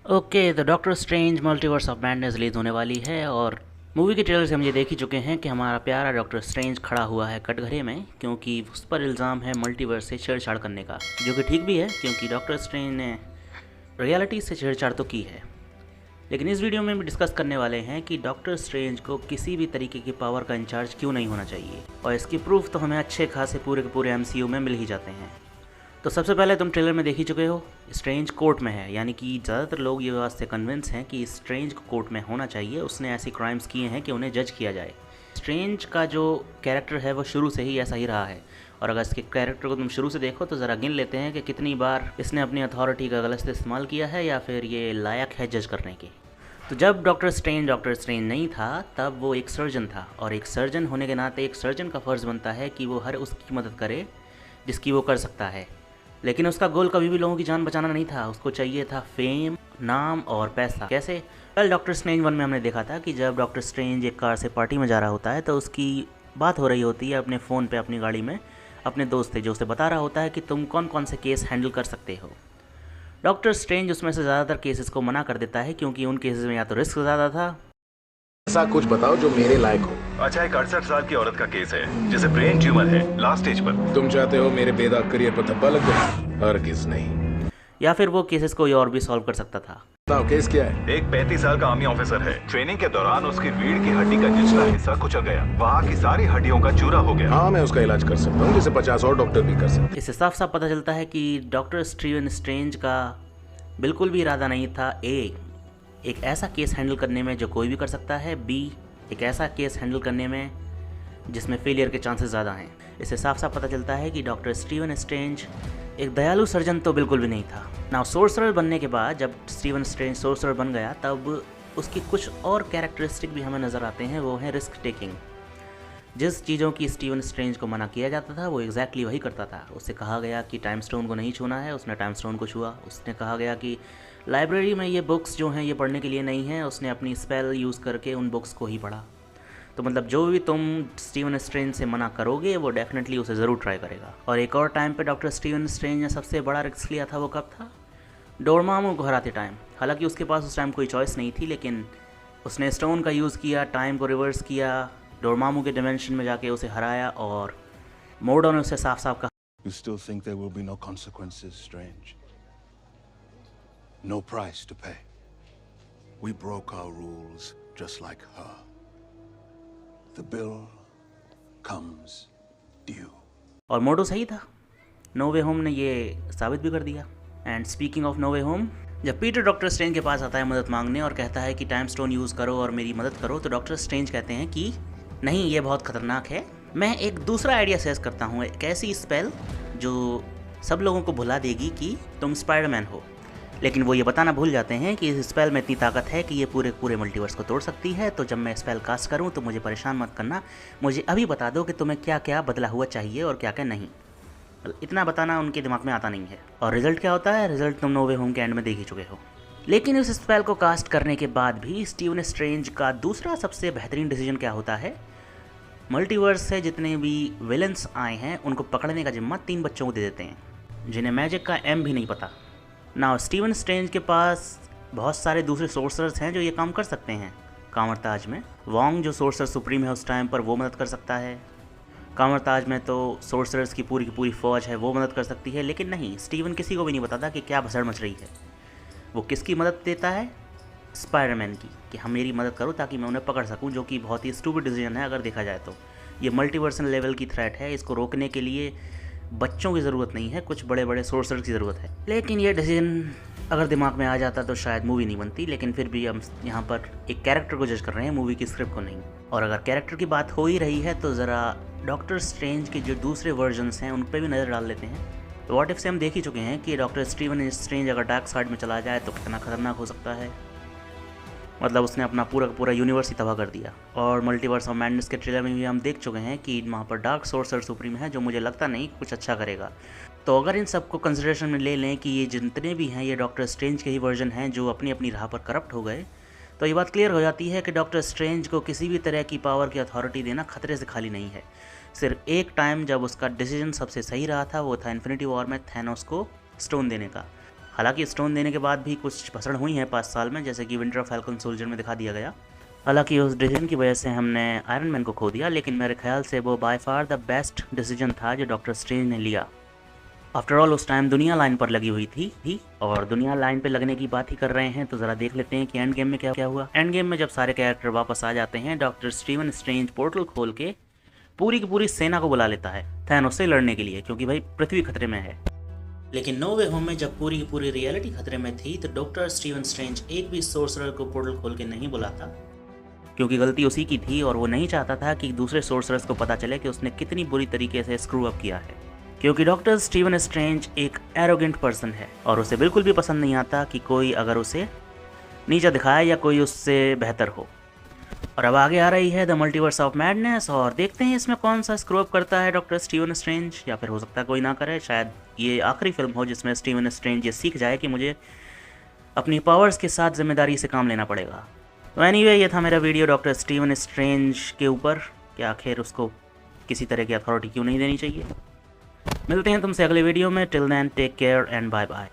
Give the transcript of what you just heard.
Okay, the doctor strange multiverse of madness release होने वाली है और मूवी के ट्रेलर से हम ये देख ही चुके हैं कि हमारा प्यारा डॉक्टर स्ट्रेंज खड़ा हुआ है कटघरे में, क्योंकि उस पर इल्ज़ाम है मल्टीवर्स से छेड़छाड़ करने का, जो कि ठीक भी है क्योंकि डॉक्टर स्ट्रेंज ने रियलिटी से छेड़छाड़ तो की है। लेकिन इस वीडियो में हम डिस्कस करने वाले हैं कि डॉक्टर स्ट्रेंज को किसी भी तरीके की पावर का इंचार्ज क्यों नहीं होना चाहिए, और इसकी प्रूफ तो हमें अच्छे खासे पूरे के पूरे MCU में मिल ही जाते हैं। तो सबसे पहले तुम ट्रेलर में देख ही चुके हो, स्ट्रेंज कोर्ट में है, यानी कि ज़्यादातर लोग ये बात से कन्विंस हैं कि स्ट्रेंज को कोर्ट में होना चाहिए। उसने ऐसे क्राइम्स किए हैं कि उन्हें जज किया जाए। स्ट्रेंज का जो कैरेक्टर है वो शुरू से ही ऐसा ही रहा है, और अगर इसके कैरेक्टर को तुम शुरू से देखो तो ज़रा गिन लेते हैं कि कितनी बार इसने अपनी अथॉरिटी का गलत इस्तेमाल किया है या फिर ये लायक है जज करने के। तो जब डॉक्टर स्ट्रेंज नहीं था तब वो एक सर्जन था, और एक सर्जन होने के नाते एक सर्जन का फ़र्ज़ बनता है कि वो हर उसकी मदद करे जिसकी वो कर सकता है। लेकिन उसका गोल कभी भी लोगों की जान बचाना नहीं था, उसको चाहिए था फेम, नाम और पैसा। कैसे? वेल, डॉक्टर स्ट्रेंज 1 में हमने देखा था कि जब डॉक्टर स्ट्रेंज एक कार से पार्टी में जा रहा होता है तो उसकी बात हो रही होती है अपने फ़ोन पे अपनी गाड़ी में अपने दोस्त से, जो उसे बता रहा होता है कि तुम कौन कौन से केस हैंडल कर सकते हो। डॉक्टर स्ट्रेंज उसमें से ज़्यादातर केसेस को मना कर देता है क्योंकि उन केसेस में या तो रिस्क ज़्यादा था। ऐसा कुछ बताओ जो मेरे लायक हो। अच्छा, एक 68 साल की औरत का केस है जिसे ब्रेन ट्यूमर है, लास्ट स्टेज पर। तुम चाहते हो मेरे बेदाग करियर पर धब्बा लग जाए? हरगिज़ नहीं। या फिर वो केसेस कोई और भी सॉल्व कर सकता था। बताओ केस क्या है? एक 35 साल का आर्मी ऑफिसर है। ट्रेनिंग के दौरान उसकी रीढ़ की हड्डी का निचला हिस्सा कुचल गया, वहाँ की सारी हड्डियों का चूरा हो गया। हाँ, मैं उसका इलाज कर सकता हूँ, जिसे 50 और डॉक्टर भी कर सकते हैं। इससे साफ साफ पता चलता है कि डॉक्टर स्टीवन स्ट्रेंज का बिल्कुल भी इरादा नहीं था एक ऐसा केस हैंडल करने में जो कोई भी कर सकता है, बी एक ऐसा केस हैंडल करने में जिसमें फेलियर के चांसेस ज़्यादा हैं। इससे साफ साफ पता चलता है कि डॉक्टर स्टीवन स्ट्रेंज एक दयालु सर्जन तो बिल्कुल भी नहीं था। नाउ सोर्सरर बनने के बाद जब स्टीवन स्ट्रेंज सोर्सरर बन गया तब उसकी कुछ और कैरेक्टरिस्टिक भी हमें नज़र आते हैं, वो है रिस्क टेकिंग। जिस चीज़ों की स्टीवन स्ट्रेंज को मना किया जाता था वो एग्जैक्टली वही करता था। उससे कहा गया कि टाइम स्टोन को नहीं छूना है, उसने टाइम स्टोन को छुआ। उसने कहा गया कि लाइब्रेरी में ये बुक्स जो हैं ये पढ़ने के लिए नहीं है, उसने अपनी स्पेल यूज़ करके उन बुक्स को ही पढ़ा। तो मतलब जो भी तुम स्टीवन स्ट्रेंज से मना करोगे वो डेफिनेटली उसे ज़रूर ट्राई करेगा। और एक और टाइम पे डॉक्टर स्टीवन स्ट्रेंज ने सबसे बड़ा रिस्क लिया था, वो कब था? डोरमामू को हराते टाइम। हालांकि उसके पास उस टाइम कोई चॉइस नहीं थी, लेकिन उसने स्टोन का यूज़ किया, टाइम को रिवर्स किया, डोरमामू के डिमेंशन में जाके उसे हराया, और मोर्डो ने उसे साफ साफ कहा, You still think there will be no consequences, Strange? No price to pay. We broke our rules just like her. The bill comes due. और मोर्डो सही था। नो वे होम ने ये साबित भी कर दिया। And speaking of no way home, जब पीटर डॉक्टर स्ट्रेंज के पास आता है मदद मांगने और कहता है कि टाइम स्टोन यूज़ करो और मेरी मदद करो, तो डॉक्टर स्ट्रेंज कहते हैं कि नहीं, ये बहुत ख़तरनाक है, मैं एक दूसरा आइडिया सजेस्ट करता हूँ, एक ऐसी स्पेल जो सब लोगों को भुला देगी कि तुम स्पाइडरमैन हो। लेकिन वो ये बताना भूल जाते हैं कि इस स्पेल में इतनी ताकत है कि ये पूरे पूरे मल्टीवर्स को तोड़ सकती है। तो जब मैं स्पेल कास्ट करूँ तो मुझे परेशान मत करना, मुझे अभी बता दो कि तुम्हें क्या क्या बदला हुआ चाहिए और क्या क्या नहीं। इतना बताना उनके दिमाग में आता नहीं है। और रिजल्ट क्या होता है? रिजल्ट तुम नो वे होम के एंड में देख ही चुके हो। लेकिन इस स्पेल को कास्ट करने के बाद भी स्टीवन स्ट्रेंज का दूसरा सबसे बेहतरीन डिसीजन क्या होता है? मल्टीवर्स से जितने भी विलेंस आए हैं उनको पकड़ने का जिम्मा 3 बच्चों को दे देते हैं जिन्हें मैजिक का M भी नहीं पता। नाउ स्टीवन स्ट्रेंज के पास बहुत सारे दूसरे सोर्सर्स हैं जो ये काम कर सकते हैं। कामरताज में वोंग जो सोर्सर सुप्रीम है उस टाइम पर, वो मदद कर सकता है। कामरताज में तो सोर्सरर्स की पूरी फ़ौज है, वो मदद कर सकती है। लेकिन नहीं, स्टीवन किसी को भी नहीं बताता कि क्या भसड़ मच रही है। वो किसकी मदद देता है? स्पाइडरमैन की, कि हम मेरी मदद करो ताकि मैं उन्हें पकड़ सकूं, जो कि बहुत ही स्टूपिड डिसीजन है अगर देखा जाए तो। ये मल्टीवर्सल लेवल की थ्रेट है, इसको रोकने के लिए बच्चों की ज़रूरत नहीं है, कुछ बड़े बड़े सोर्सर की ज़रूरत है। लेकिन ये डिसीजन अगर दिमाग में आ जाता तो शायद मूवी नहीं बनती। लेकिन फिर भी हम यहाँ पर एक कैरेक्टर को जज कर रहे हैं, मूवी की स्क्रिप्ट को नहीं। और अगर कैरेक्टर की बात हो ही रही है तो ज़रा डॉक्टर स्ट्रेंज के जो दूसरे वर्जन्स हैं उन पर भी नज़र डाल लेते हैं। तो व्हाट इफ से हम देख ही चुके हैं कि डॉक्टर स्टीवन स्ट्रेंज अगर डार्क साइड में चला जाए तो कितना खतरनाक हो सकता है। मतलब उसने अपना पूरा यूनिवर्स ही तबाह कर दिया। और मल्टीवर्स ऑफ मैडनेस के ट्रेलर में भी हम देख चुके हैं कि वहाँ पर डार्क सोर्सर सुप्रीम है, जो मुझे लगता नहीं कुछ अच्छा करेगा। तो अगर इन सबको कंसिडरेशन में ले लें कि ये जितने भी हैं ये डॉक्टर स्ट्रेंज के ही वर्जन हैं जो अपनी अपनी राह पर करप्ट हो गए, तो ये बात क्लियर हो जाती है कि डॉक्टर स्ट्रेंज को किसी भी तरह की पावर की अथॉरिटी देना खतरे से खाली नहीं है। सिर्फ एक टाइम जब उसका डिसीजन सबसे सही रहा था वो था इन्फिनिटी वॉर में थैनोस को स्टोन देने का। हालांकि स्टोन देने के बाद भी कुछ भसड़ हुई है 5 साल में, जैसे कि विंटर फैल्कन सोल्जर में दिखा दिया गया। हालांकि उस डिसीजन की वजह से हमने आयरन मैन को खो दिया, लेकिन मेरे ख्याल से वो by far the best decision था जो डॉक्टर स्ट्रेंज ने लिया। आफ्टर ऑल उस टाइम दुनिया लाइन पर लगी हुई थी और दुनिया लाइन पे लगने की बात ही कर रहे हैं, तो ज़रा देख लेते हैं कि एंड गेम में क्या हुआ। एंड गेम में जब सारे कैरेक्टर वापस आ जाते हैं, डॉक्टर स्टीवन स्ट्रेंज पोर्टल खोल के पूरी की पूरी सेना को बुला लेता है थैनोस से लड़ने के लिए, क्योंकि भाई पृथ्वी खतरे में है। लेकिन नो वे होम में जब पूरी की पूरी रियलिटी खतरे में थी, तो डॉक्टर स्टीवन स्ट्रेंज एक भी सोर्सरर को पोर्टल खोल के नहीं बुलाता, क्योंकि गलती उसी की थी और वो नहीं चाहता था कि दूसरे सोर्सरर्स को पता चले कि उसने कितनी बुरी तरीके से स्क्रू अप किया है। क्योंकि डॉक्टर स्टीवन स्ट्रेंज एक एरोगेंट पर्सन है और उसे बिल्कुल भी पसंद नहीं आता कि कोई अगर उसे नीचा दिखाए या कोई उससे बेहतर हो। और अब आगे आ रही है द मल्टीवर्स ऑफ मैडनेस, और देखते हैं इसमें कौन सा स्क्रू अप करता है डॉक्टर स्टीवन स्ट्रेंज, या फिर हो सकता है कोई ना करे। शायद ये आखिरी फिल्म हो जिसमें स्टीवन स्ट्रेंज ये सीख जाए कि मुझे अपनी पावर्स के साथ जिम्मेदारी से काम लेना पड़ेगा। तो एनीवे, ये था मेरा वीडियो डॉक्टर स्टीवन स्ट्रेंज के ऊपर कि आखिर उसको किसी तरह की अथॉरिटी क्यों नहीं देनी चाहिए। मिलते हैं तुमसे अगले वीडियो में। Till then take care and bye bye.